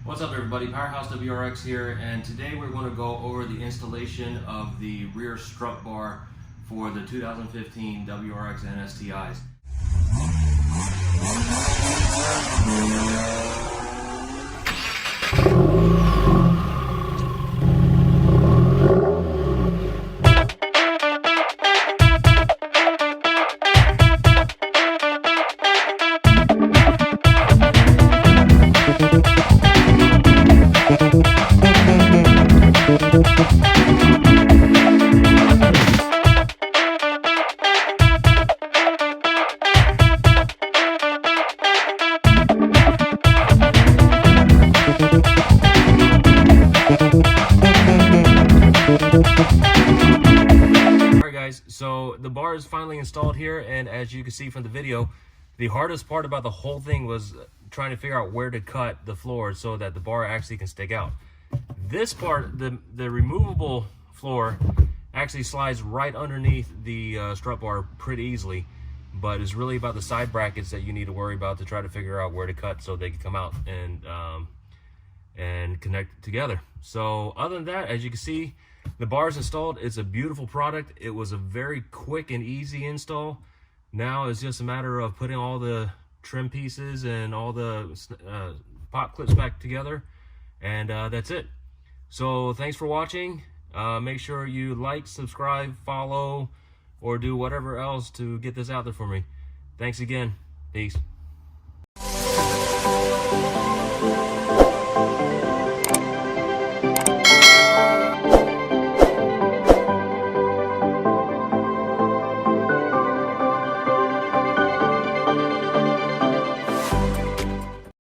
What's up everybody, Powerhouse WRX here, and today we're going to go over the installation of the rear strut bar for the 2015 WRX and STIs. Alright guys, so the bar is finally installed here, and as you can see from the video, the hardest part about the whole thing was trying to figure out where to cut the floor so that the bar actually can stick out. This part, the removable floor, actually slides right underneath the strut bar pretty easily, but it's really about the side brackets that you need to worry about to try to figure out where to cut so they can come out and connect together. So other than that, as you can see, the bar is installed. It's a beautiful product. It was a very quick and easy install. Now it's just a matter of putting all the trim pieces and all the pop clips back together, and that's it. So thanks for watching. Make sure you like, subscribe, follow, or do whatever else to get this out there for me. Thanks again. Peace.